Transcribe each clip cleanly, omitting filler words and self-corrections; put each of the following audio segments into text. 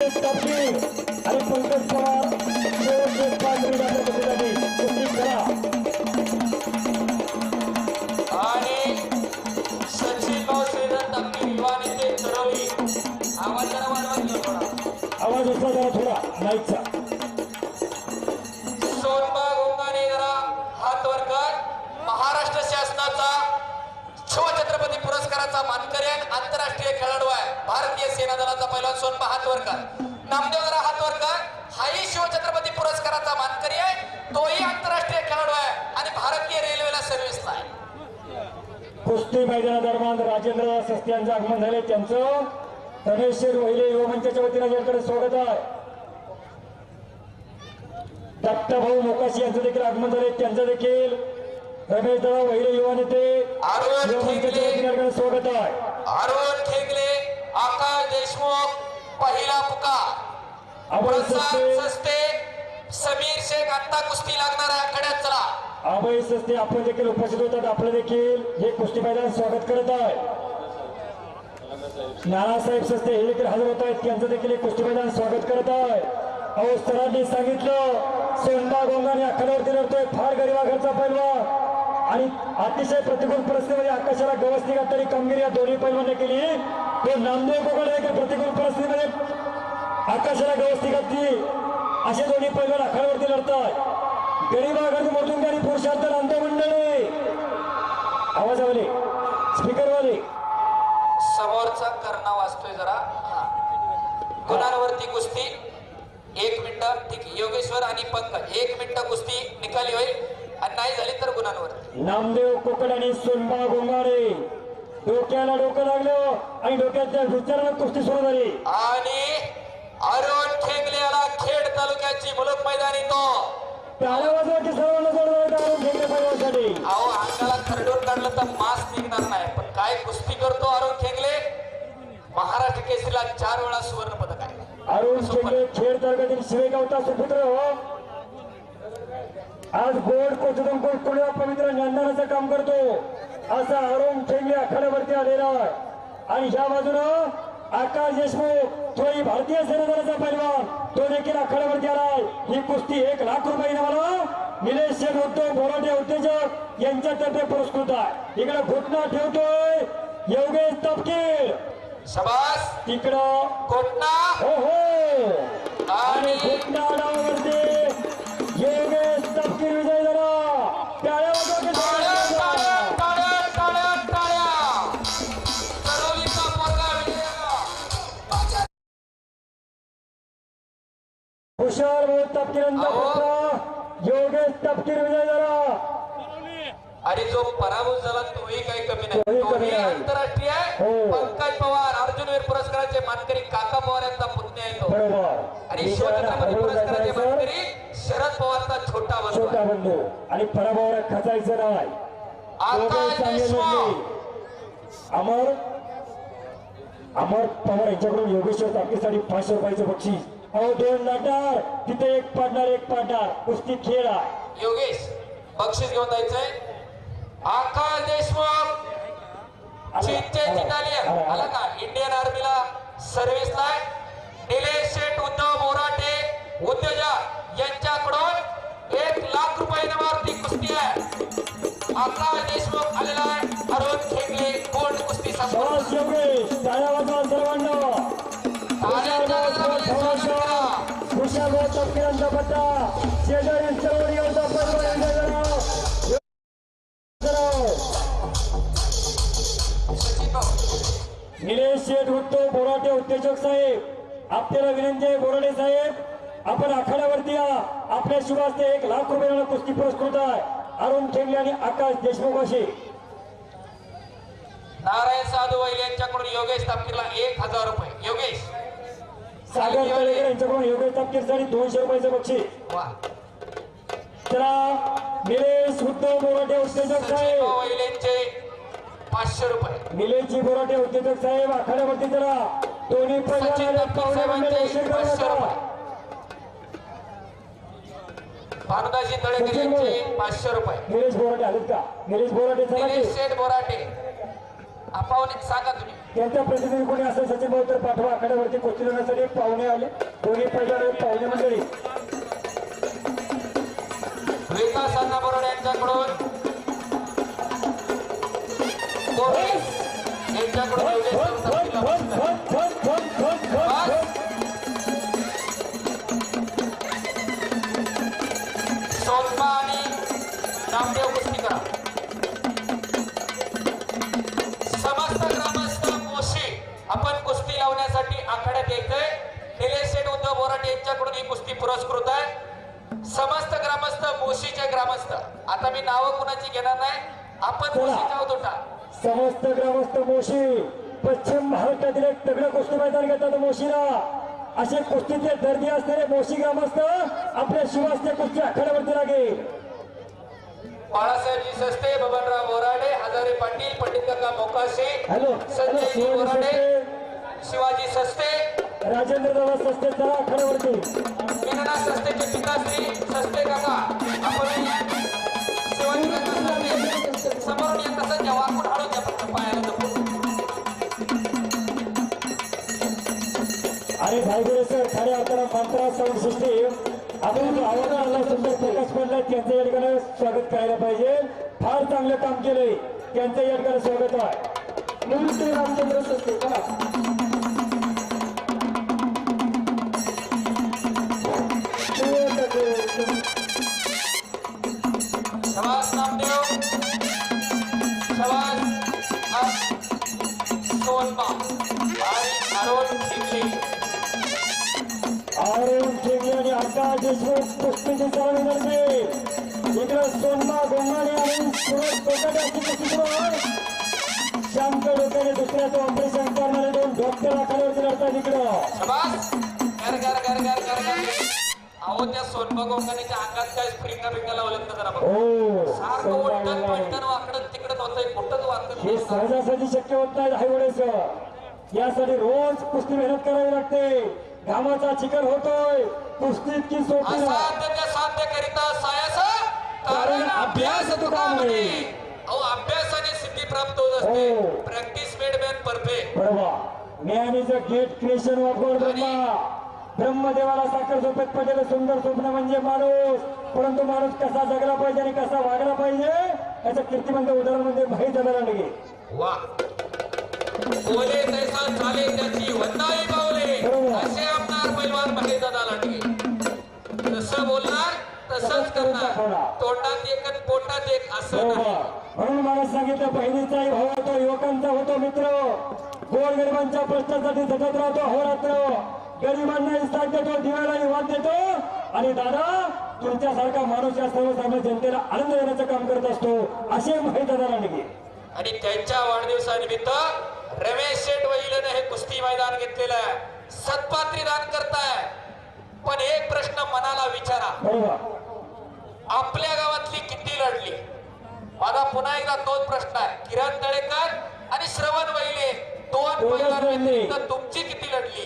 योगेश तापे आणि पंकज पवार शेवटचे 5 मिनिट आपल्या कुस्तीसाठी कुस्ती करा. आणि सचिन भाऊ श्रीधर तापे युवा नेते चढवली. आवाज जरा वाढवा की थोडा. आवाज असला जरा थोडा माईकचा. सोनबा गोंगाने जरा हात वर कर. महाराष्ट्र शासनाचा शिवछत्रपती पुरस्काराचा मानकरी आहे. आंतरराष्ट्रीय खेळाडू आहे. भारतीय सेना दलाचा पहिलवान सोनबा हात वर कर. नामदेव जरा हात वर कर. हाही शिवछत्रपती पुरस्काराचा मानकरी आहे. तोही आंतरराष्ट्रीय खेळाडू आहे आणि भारतीय रेल्वेला सर्व्हिसला आहे. कुस्ती मैदानादरम्यान राजेंद्र सस्ते यांचं आगमन झाले. त्यांचं रमेश वहिले युवा मंचाच्या वतीने यांच्याकडे स्वागत आहे. दत्ताभाऊ मोकाशी यांचं देखील आगमन झाले. त्यांचं देखील रमेश दादा वहिले युवा नेते युवा मंचाच्या वतीने स्वागत आहे. अरुण ठेगले, आकाश देशमुख, पहिला पुकार. अभय प्रसाद सस्ते, सस्ते, समीर शेख आता कुस्ती लागणार आहे आखाड्यात. चला अभय सस्ते आपण देखील उपस्थित होतात. आपलं देखील हे कुस्ती मैदान स्वागत करत आहे. नानासाहेब सस्ते हे देखील हजर होत आहेत. त्यांचं देखील हे कुस्ती मैदान स्वागत करत आहे. अहो सरांनी सांगितलं सोनबा गोंगाने आखाड्यावरती लढतोय. फार गरीबा घरचा पैलवान आणि अतिशय प्रतिकूल परिस्थितीमध्ये आकाशाला गवसणी घातलेली कामगिरी या दोन्ही पैलवानांनी केली. तो नामदेव गोगाडे देखील प्रतिकूल परिस्थितीमध्ये आकाशाला गवसणी घातली. असे दोन्ही पैलवान आखाड्यावरती लढतात. गरीबा घरचे मधून आणि पुरुषार्थ नामदेव मंडळी आवाजावाले स्पीकरवाले समोरचा कर्णा वाजतोय जरा. गुणांवरती कुस्ती 1 मिनिट. ठीक आहे. योगेश्वर आणि पंकज 1 मिनिट कुस्ती निकाली होईल आणि नाही झाली तर गुणांवरती. नामदेव कोकड आणि सोनबा गोंगाडे डोक्याला डोकं लागलं आणि डोक्याच्या विचारानं कुस्ती सुरू झाली. आणि अरुण ठेंगले याला खेड तालुक्याची मुलुक मैदानी तो टाळ्या वाजवा की सर्वांना जोरदार टाळ्या ठेंगले पैलवानासाठी. अहो अंगाला खरडून काढलं तर मास निघणार नाही. पण काय कुस्ती करतो अरुण ठेंगले. महाराष्ट्र केसरीला 4 वेळा सुवर्ण पदक आहे. अरुण ठेंगले खेड तालुक्यातील शिवेगावचा सुपुत्र आज गोड कोचदम कोळ्या पवित्र ज्ञानदानाचं काम करतो. असा अरुण ठेंगले आखाड्यावरती आलेला आहे. आणि ह्या बाजूनं आकाश देशमुख तोही भारतीय सेना दलाचा पैलवान तो देखील आखाड्यावरती आलाय. ही कुस्ती 1 लाख रुपये मला निलेश शेठ उद्धव बोराटे उद्योजक यांच्यातर्फे पुरस्कृत आहे. इकडे घोटणा ठेवतोय योगेश तपकीर. शबास तिकडं घोटणा. हो हो आणि घोटणा डावावरती योगेश तपकीर विजय झाला. टाळ्या वाजवा की टाळ्या, टाळ्या, टाळ्या, टाळ्या, टाळ्या. करोलीचा पोरगा विजय झाला. हुशार भाऊ तपकिरांचा पुत्र योगेश तपकीर विजय झाला. आणि जो पराभूत झाला तोही काही कमी नाही. तोही कमी तोही नाही. आंतरराष्ट्रीय आहे. हो. पंकज पवार अर्जुनवीर पुरस्काराचे मानकरी काका पवार यांचा पुतण्या येतो. बरोबर. आणि शिवछत्रपती पुरस्काराचे मानकरी शरद पवारचा छोटा बंधू छोटा आहे. बंधू आणि पराभवाला खचायचं नाही. आकाश देशमुख. अमर अमर पवार यांच्याकडून योगेश्वर तापकीसाठी 500 रुपयाचं बक्षीस. अहो 2 लाटार तिथे 1 पाडणार कुस्ती खेळ आहे. योगेश बक्षीस घेऊन जायचंय. आकाश देशमुख चिंचेची ताली आला का. इंडियन आर्मीला सर्व्हिसला आहे. निलेश शेठ उद्धव बोराटे उद्योजक यांच्याकडून 1 लाख रुपये नावावरती कुस्ती आहे. आकाश देशमुख आलेला आहे. अरुण ठेंगले गोल्ड कुस्ती शाबास योगेश. टाळ्या वाजवा सर्वांना. हुशार भाऊ तपकिरांचा पट्टा शेजारी चळवळीवरचा पैलवान विजय झाला. निलेश शेठ उद्धव बोराटे उद्योजक साहेब आपल्याला विनंती आहे. बोराटे साहेब आपण आखाड्यावरती या. आपल्या शुभ हस्ते 1 लाख रुपये कुस्ती पुरस्कृत आहे. अरुण ठेंगले आणि आकाश देशमुख असे. नारायण साधू वैल यांच्याकडून योगेश तापकीरला 1000 रुपये. योगेश सागर तळेकर यांच्याकडून योगेश तापकीरसाठी 200 रुपयाचं बक्षीस. वा. चला निलेश उद्धव बोराटे उद्योजक साहेब वैल यांचे 500 रुपये. निलेशजी बोराटे उद्योजक साहेब आखाड्यावरती चला. दोन्ही भानुदाजी तळेकर यांचे 500 रुपये. निलेश बोराटे आलेत का. निलेश बोराटे चला निलेश शेठ बोराटे पाहुणे सांगा तुम्ही. त्यांच्या प्रतिनिधी कोणी असेल सचिन भाऊ तर पाठवा आखाड्यावरती कुस्ती लढण्यासाठी पाहुणे आले दोन्ही पैलवान पाहुणे मंडळी विकास अण्णा बोराडे यांच्याकडून यांच्याकडून एवढे संस्थापकीला सोनबा आणि नामदेव कुस्ती करा. समस्त ग्रामस्थ मोशी आपण कुस्ती लावण्यासाठी आखाड्यात यायचंय. निलेश शेठ उद्धव बोराटे यांच्याकडून ही कुस्ती पुरस्कृत आहे. समस्त ग्रामस्थ मोशीचे ग्रामस्थ, आता मी नावं कुणाची घेणार नाही, आपण मोशीच्या होता. समस्त ग्रामस्थ मोशी पश्चिम महाराष्ट्रातील एक तगडं कुस्ती मैदान घेतात मोशीला. असे कुस्तीचे दर्दी असलेले मोशी ग्रामस्थ आपल्या शिवास्ते कुस्ती आखाड्यावरती लागेल. बाळासाहेबजी सस्ते, बबनराव बोराडे, हजारे पाटील, पंडित काका मोकाशी, हॅलो संजयजी बोराडे, शिवाजी सस्ते, राजेंद्र दादा सस्ते चला आखाड्यावरती. मीनाना सस्तेचे पिताश्री सस्ते काका, आपण शिवाजी काका सस्ते समोरून येत असं जेव्हा आपण हळू द्या फक्त पायाला जपून. आणि भाईगुरे सर खऱ्या अर्थानं मंत्रा साऊंड सिस्टीम आपण आव्हानाला सुंदर प्रकाश पडला त्यांचं या ठिकाणी स्वागत करायला पाहिजे. फार चांगलं काम केलंय, त्यांचं या ठिकाणी स्वागत आहे. नमस्ते रामचंद्र सस्ते चला. शबास नामदेव, शबास सोनबा आणि अरुण ठिकले. अरुण ठेंगे आणि आकाश देशमुख कुस्तीची चालू करते. इकडं सोनमा गोंगाणे आणि सुरज कोकटाची कुस्ती सुरू आहे. शांत डोक्याने दुसऱ्याचं ऑपरेशन करणारे दोन डॉक्टर आखाड्यावरती लढतात. इकडं शबास गर गर गर गर गर गर. अहो त्या सोनबा गोंगाणीच्या अंगात काय स्प्रिंगा बिंगा लावलं तर जरा बघ. हो सारखं उलटन पलटन वाकडत तिकडत होतंय, कुठंच वाकडत हे सहजासहजी शक्य होत नाही हायवडेच. यासाठी रोज कुस्ती मेहनत करावी लागते. घामाचा चिकन होतोय. कुस्ती इतकी सोपी नाही. असाध्य ते साध्य करिता सायस कारण अभ्यास तुकामणे. अहो अभ्यासाने सिद्धी प्राप्त होत असते. हो. Practice made man perfect. बरोबर. Man is a great creation of God Brahma. ब्रह्मदेवाला साखर झोपेत पडलेलं सुंदर स्वप्न म्हणजे माणूस. परंतु माणूस कसा जगला पाहिजे आणि कसा वागला पाहिजे याचं कीर्तिमंत उदाहरण म्हणजे माहीत झाला लगे. वा बोले तैसा चाले त्याची वंदाई बावले. बरोबर. असे आमदार पैलवान माहीत लांडगे. तसं बोलणार तसंच करणार. तोंडात एक आणि पोटात एक असं नाही. बरोबर. म्हणून मला सांगितलं बहिणीचाही भाव होतो, युवकांचा होतो मित्र. गोरगरिबांच्या प्रश्नासाठी झटत राहतो अहोरात्र. गरिबांनाही साथ देतो, दिवाळाही वाद देतो. आणि दादा तुमच्यासारखा माणूस या सर्वसामान्य जनतेला आनंद देण्याचं काम करत असतो. असे माहीत लांडगे. आणि त्यांच्या वाढदिवसानिमित्त रमेश शेठ वहिलेने हे कुस्ती मैदान घेतलेलं आहे. सत्पात्री दान करताय. पण एक प्रश्न मनाला विचारा, बरोबर. आपल्या गावातली किती लढली? माझा पुन्हा एकदा तोच प्रश्न आहे. किरण तळेकर आणि श्रवण वहिले दोन पैलवान तुमची किती लढली?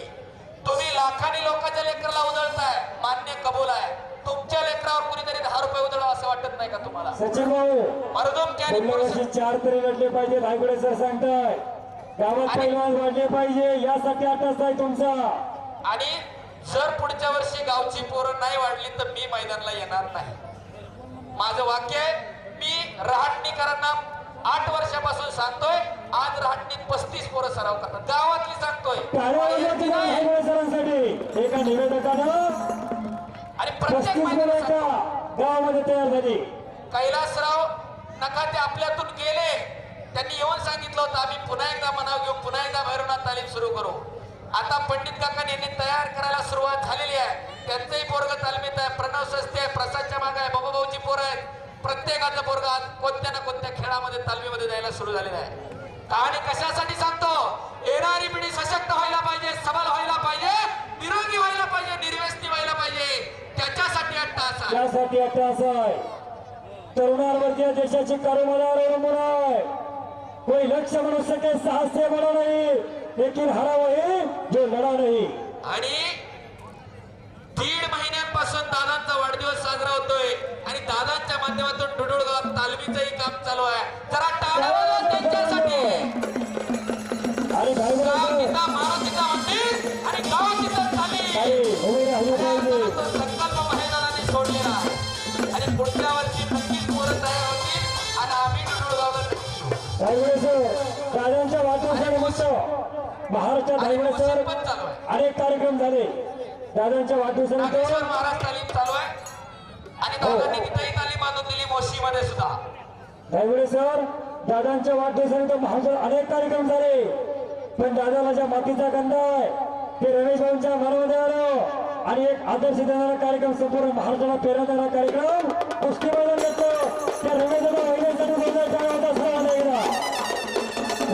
तुम्ही लाखांनी लोकांच्या लेकराला उधळताय, मान्य कबूल आहे. तुमच्या लेकरावर कुणीतरी 10 रुपये उधळावं असं वाटत नाही का तुम्हाला? सचिन भाऊ मर्दूम कॅरी पुढल्या वर्षी 4 तरी लढले पाहिजे. रायगडे सर सांगताय गावात पैलवान वाढले पाहिजे. यासाठी अटॅच आहे तुमचा. आणि जर पुढच्या वर्षी गावची पोरं नाही वाढली तर मी मैदानाला येणार नाही. माझं वाक्य आहे. मी रहाटणीकरांना 8 वर्षापासून सांगतोय. आज रहाटणीत 35 पोरं सराव करतात. गावातली सांगतोय. सरांसाठी एका निवेदकानं आणि प्रत्येक 35 मैदानात गावामध्ये तयार झाली. कैलासराव नका ते आपल्यातून गेले. त्यांनी येऊन सांगितलं होतं आम्ही पुन्हा एकदा मनाव घेऊन पुन्हा एकदा भैरवनाथ तालीम सुरू करू. आता पंडित काकांनी यांनी तयार करायला सुरुवात झालेली आहे. त्यांचंही पोरग तालमीत आहे. प्रणव सस्ते आहे, प्रसादच्या मागे आहे, बाबूभाऊची पोरं आहेत. प्रत्येकाचं पोरग आज कोणत्या ना कोणत्या खेळामध्ये तालमीमध्ये जायला सुरू झालेलं आहे. आणि कशासाठी सांगतो? येणारी पिढी सशक्त व्हायला पाहिजे, सबल व्हायला पाहिजे, निरोगी व्हायला पाहिजे, निर्व्यसनी व्हायला पाहिजे. त्याच्यासाठी अट्टास आहे. त्यासाठी अट्टास आहे. तरुणांवरती या देशाची कारोबार अवलंबून आहे. कोई लक्ष्य मनुष्य के साहस से बड़ा नहीं, लेकिन हरा वही जो लढा नाही. आणि 1.5 महिन्यांपासून दादांचा वाढदिवस साजरा होतोय आणि दादांच्या माध्यमातून डुडुळ गावात तालमीचंही काम चालू आहे. जरा टाळ्या वाजवा त्यांच्यासाठी. उभे राहिले पाहिजे. तो संकल्प मैदानाने सोडलेला आहे. आणि पुढच्या वर्षी नक्कीच पोरं तयार होतील आणि आम्ही डुडुळगावला भेटू. धायगुडे सर दादांच्या वाढदिवसानिमित्त महाराष्ट्रात धायगुडे सर पण चालू आहे. अनेक कार्यक्रम झाले. दादांच्या वाढदिवसानिमित्त नागेश्वर महाराज तालीम चालू आहे आणि दादांनी तिथेही तालीम बांधून दिली मोशीमध्ये सुद्धा. धायगुडे सर दादांच्या वाढदिवसानिमित्त महाराष्ट्रात अनेक कार्यक्रम झाले. पण दादाला ज्या मातीचा गंध आहे ते रमेश भाऊंच्या मनामध्ये आलं आणि एक आदर्श देणारा कार्यक्रम संपूर्ण महाराष्ट्राला प्रेरणा देणारा कार्यक्रम कुस्ती मैदान घेतो. त्या रमेश दादा वैद्यसाठी जोरदार टाळ्या होता सर्वांना एकदा.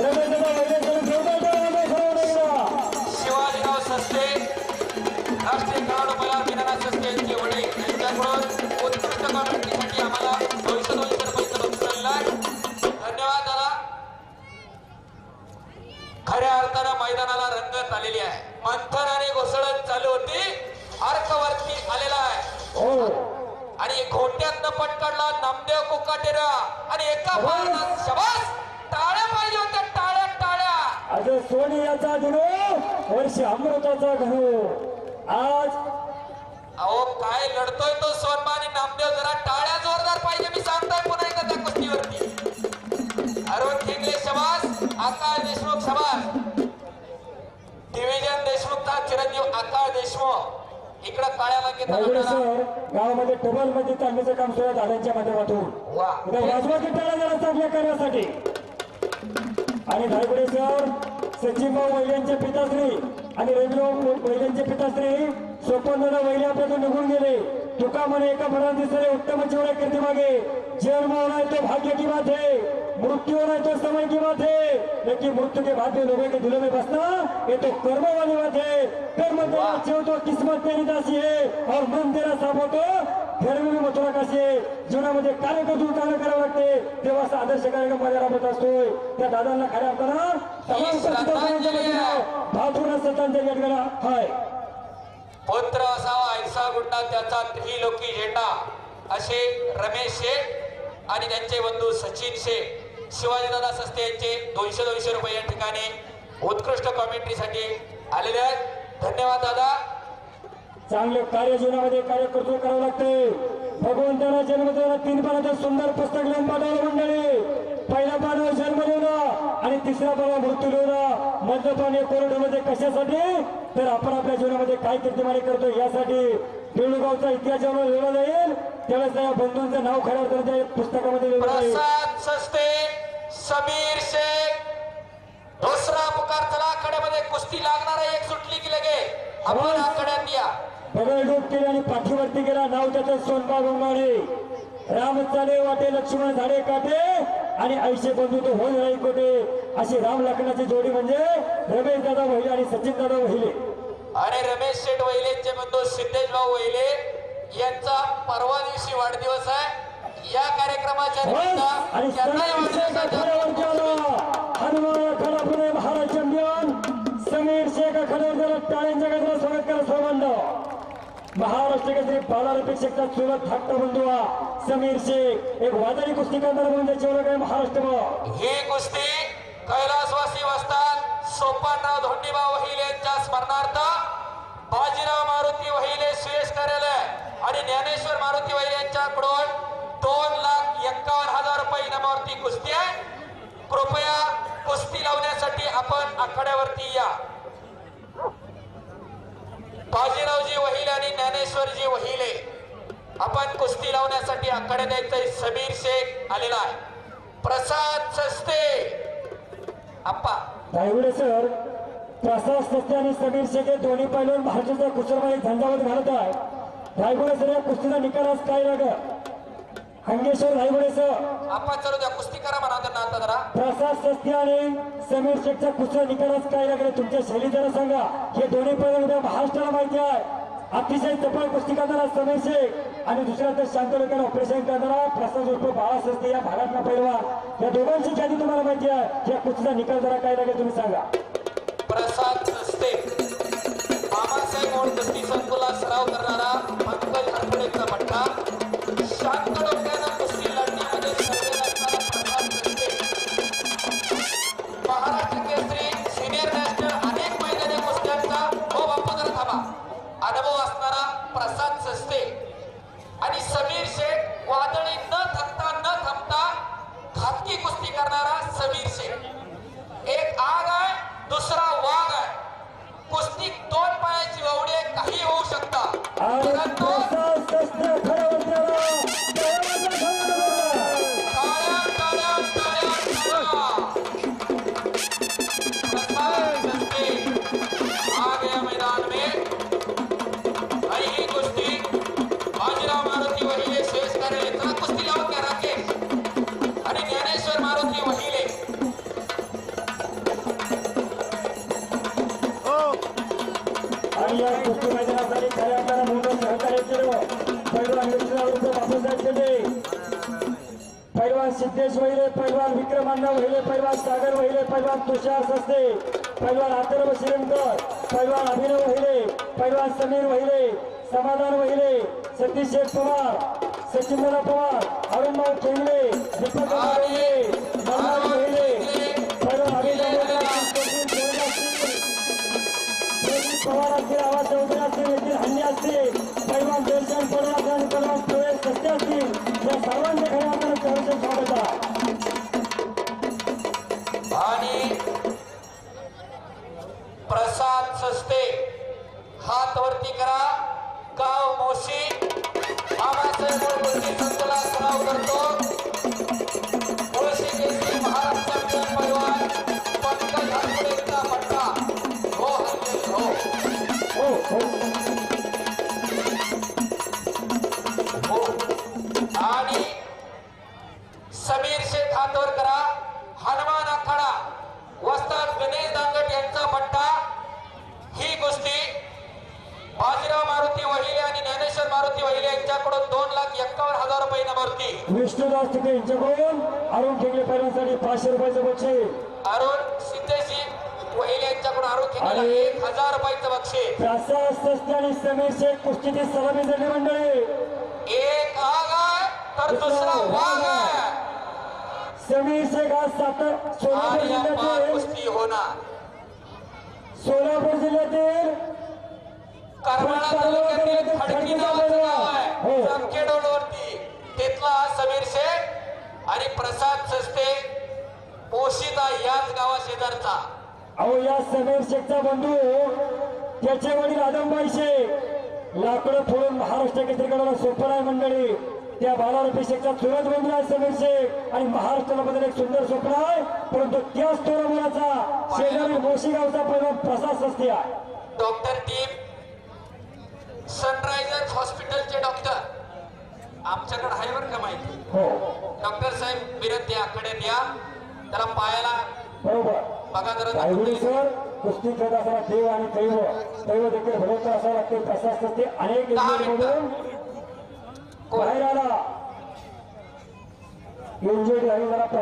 रमेश दादा वैद्यसाठी जोरदार टाळ्या होता सर्वांना एकदा. शिवाजीराव सस्ते राष्ट्रीय खेळाडू मला विनाना सस्ते यांचे वडील यांच्याकडून उत्कृष्ट कॉमेंट्रीसाठी आम्हाला 200 रुपये बक्षीस आहे. धन्यवाद दादा. खऱ्या अर्थानं मैदानाला रंगत आलेली आहे. मंथन आणि घोसळण चालू होती. अर्कवरती आलेला आहे हो आणि घोट्यातनं पटकडला नामदेव कोकाटेरा आणि एका मारणात शबास. टाळ्या पाहिजे होत्या, टाळ्या टाळ्या. आज सोनियाचा दिनो वर्षी अमृताचा घनो. आज अहो काय लढतोय तो सोनमा आणि नामदेव. जरा टाळ्या जोरदार पाहिजे. मी सांगतोय पुन्हा एकदा त्या कुस्तीवरती. अरुण ठेंगले शबास, आकाश देशमुख शबास. डिव्हिजन देशमुखचा चिरंजीव आकाश देशमुख इकडं काळ्याला घेतात धायगुडे आपल्याला. सर गावामध्ये टेबल मध्ये चालण्याचं काम सुरू आहे दादांच्या माध्यमातून. वा वाजवाची टाळ्या जरा चांगल्या करण्यासाठी. आणि धायगुडे सर सचिन भाऊ वैल्यांचे पिताश्री आणि रविभाऊ वैल्यांचे पिताश्री सोपनदादा वैले आपल्यातून निघून गेले. तुका म्हणे एका मनात दिसणारे उत्तम जीवन कीर्ती मागे. जन्म होना है तो भाग्य की बात है, मृत्यु होना है तो समय की बात है, लेकिन मृत्यु के बाद में लोगों के दिलों में बसना ये तो कर्म वाली बात है. कर्म तेरा अच्छे हो तो किस्मत तेरी दासी है और मन तेरा साफ हो तो फिर भी मथुरा काशी आहे. जीवनामध्ये कार्य करून कार्य करावं लागते. तेव्हा असा आदर्श कार्यक्रम माझ्या राबत असतोय. त्या दादांना खऱ्या अर्थानं तमाम उपस्थितांच्या वतीनं भावपूर्ण श्रद्धांजली याठिकाणी आहे. पुत्र असावा ऐसा गुंडा त्याचा त्रिलोकी झेंडा असे रमेश शेठ आणि त्यांचे बंधू सचिन शेठ शिवाजीदादा सस्ते यांचे 200 रुपये या ठिकाणी उत्कृष्ट कॉमेंट्रीसाठी आलेले आहेत. धन्यवाद दादा. चांगले कार्य जीवनामध्ये कार्य कर्तृत्व करावं लागते. भगवंताला जन्म देणारा 3 पानाचं सुंदर पुस्तक लिहून पाठवलं मंडळी. पहिला पानावर जन्म लिहिला आणि तिसरा पानावर मृत्यू लिहिला. मद्यपान हे कोरडमध्ये कशासाठी तर आपण आपल्या जीवनामध्ये काय कीर्तिमानी करतो यासाठी. बेळगावचा इतिहास जेव्हा लिहिला जाईल त्यावेळेस त्या बंधूंचं नाव खऱ्या अर्थाने पुस्तकामध्ये लिहिलं जाईल. प्रसाद सस्ते, समीर शेख. दुसरा पुकार चला. आखाड्यामध्ये कुस्ती लागणार आहे. एक सुटली की लगे आपण आखाड्यात या. डोक केले आणि पाठीवरती गेला. नाव त्याचं सोनबा गोंगाडे. राम चाले वाटे लक्ष्मण झाडे काटे आणि ऐशे बंधू तो होईल राई कोटे. अशी राम लखनाची जोडी म्हणजे रमेश दादा वहिले आणि सचिन दादा वहिले. आणि रमेश शेठ वहिलेंचे बंधू सिद्धेश भाऊ वहिले यांचा परवा दिवशी वाढदिवस आहे. या कार्यक्रमाच्या निमित्त आणि त्यांनाही वाढदिवसाच्या हनुमान आखाडा पुणे महाराज चॅम्पियन समीर शेख आखाड्यावर टाळ्यांच्या गजरात स्वागत करा सर्वांना. महाराष्ट्र केसरी बालारपेक्षेचा चुलत धाकटा बंधू हा समीर शेख एक वादळी कुस्ती करणारा म्हणजे जेवढं काय महाराष्ट्र. ही कुस्ती कैलासवासी वस्ताद सोपानराव धोंडीबा वहिले यांच्या स्मरणार्थ बाजीराव मारुती वहिले सुयश कार्यालय आणि ज्ञानेश्वर मारुती वहिले यांच्याकडून 2,51,000 रुपये इनामावरती कुस्ती आहे. कृपया कुस्ती लावण्यासाठी आपण आखाड्यावरती या. बाजीरावजी वहिले आणि ज्ञानेश्वरजी वहिले आपण कुस्ती लावण्यासाठी आखाड्यात यायचंय. समीर शेख आलेला आहे. प्रसाद सस्ते आप्पा. धायगुडे सर प्रसाद सस्ते आणि समीर शेख हे दोन्ही पैलवान महाराष्ट्राच्या कुस्तीमध्ये झंझावत घालत आहे. धायगुडे सर या कुस्तीचा निकालास काय लाग हंगेश्वर धायगुडे सर आप्पा चलो द्या कुस्ती करा म्हणा त्यांना आता जरा. प्रसाद सस्ते आणि समीर शेखच्या कुस्तीचा निकालास काय लागले तुमच्या शैली जरा सांगा. हे दोन्ही पैलवान उद्या महाराष्ट्राला माहिती आहे. अतिशय चपळ कुस्ती करणारा समीर शेख आणि दुसरा तर शांत लोकांना ऑपरेशन करणारा प्रसाद उर्फ बाळा सस्ते या भागातला पैलवान. या दोघांची ख्याती तुम्हाला माहिती आहे. या कुस्तीचा निकाल जरा काय लागेल तुम्ही सांगा. प्रसाद सस्ते मामासाहेब मोड कुस्ती संकुला सराव करणारा पंकज हरपडेचा भट्टा. शांत डोक्यानं कुस्ती लढण्यामध्ये सर्वेल असणारा प्रसाद सस्ते. महाराष्ट्र केसरी सिनियर नॅशनल अनेक मैदानी कुस्त्यांचा हो बापू जरा थांबा. अनुभव असणारा प्रसाद सस्ते आणि समीर शेठ वादळी न थांबता घातकी कुस्ती करणारा समीर शेठ। एक आग आहे, दुसरा वाघ आहे। कुस्ती दोन पायाची ववडी आहे, काही होऊ शकता, आणि परंतु प्रसाद सस्ते खरवंत्याला टाळ्या टाळ्या टाळ्या टाळ्या। प्रसाद सस्ते आ गया मैदान में। आणि ही कुस्ती बाजीराव मारुती वहिले शेष करेल। चला कुस्ती लावून घ्या राकेश आणि ज्ञानेश्वर मारुती वहिले। आणि या कुस्ती मैदानासाठी खऱ्या अर्थानं मोठं सहकार्य केलं पैलवान विष्णुराव बापूसाहेब शेटे, पैलवान सिद्धेश वहिले, पैलवान विक्रमांना वहिले, पैलवान सागर वहिले, पैलवान तुषार सस्ते, पैलवान अथर्व श्रीमकर, पैलवान अभिनव वहिले, पैलवान समीर वहिले, समाधान वहिले, सतीश शेठ पवार, सचिंद्र पवार, अरुणभाऊ खेंगले, दीपक वहिले, मल्हार वहिले, पैलवान अभिनव पवार असतील, आवाज चौधरी असतील, येथील हल्ली असतील, पैलवान दर्शन पडवास आणि पैलवान प्रवेश सस्ते असतील, या सर्वांचे खऱ्या अर्थानं सहर्ष स्वागत आहे। आणि प्रसाद सस्ते हात वरती करा। गाव मोशी बाबासाहेब मुळकुर्ती संतला सराव करतो। मुळशी केसरी महाराष्ट्र चॅम्पियन पैलवान पंकज हातपुरेचा पट्टा हो हल्ले हो हो हो हो। आणि समीर शेख हातवर करा। हनुमान आखाडा वस्ताद गणेश दांगट यांचा पट्टा। ही कुस्ती बाजीराव मारुती वहिले आणि ज्ञानेश्वर मारुती वहिले यांच्याकडून 2,51,000 रुपये नमर्ती। विष्णुदास तिथे यांच्याकडून अरुण खेंगले पैलवानसाठी 500 रुपयाचं बक्षीस, अरुण सिद्धेशी वहिले यांच्याकडून अरुण खेंगलेला 1,000 रुपयाचं बक्षीस। प्रसाद सस्ते आणि समीर शेख कुस्तीची सलामी दिली मंडळी। एक आग आहे तर दुसरा वाघ आहे समीर शेख आज सोलापूर आणि या पाच जिल्ह्यातील कुस्ती होणार। सोलापूर जिल्ह्यातील करमाळा तालुक्यातील खडकी नावाचं गाव आहे हो. जामखेडवरती, तिथला हा समीर शेख आणि प्रसाद सस्ते पोशिता याच गावा शेजारचा। अहो या समीर शेखचा बंधू त्याचे वडील आदमबाई शेख लाकडं फोडून महाराष्ट्र केसरीकडे सोपन आहे मंडळी। त्या बालारपी शेखचा चुलत बंधू आहे समीर शेख आणि महाराष्ट्राला बद्दल एक सुंदर स्वप्न आहे, परंतु त्याच तोरा मुलाचा शेजारी मोशी गावचा पैलवान प्रसाद सस्ते आहे। डॉक्टर टीम सनरायझर्स हॉस्पिटलचे डॉक्टर आमच्याकडे आहे बरं का माहिती। हो डॉक्टर साहेब विरत याकडे द्या, त्याला पायाला बरोबर बघा जरा गायगुडी सर कुस्ती खेळत असताना देव आणि दैव देखील भरोसा असावा लागतो। प्रसाद सस्ते अनेक इंजुरीमधून बाहेर आला, इंजुरी आणि जरा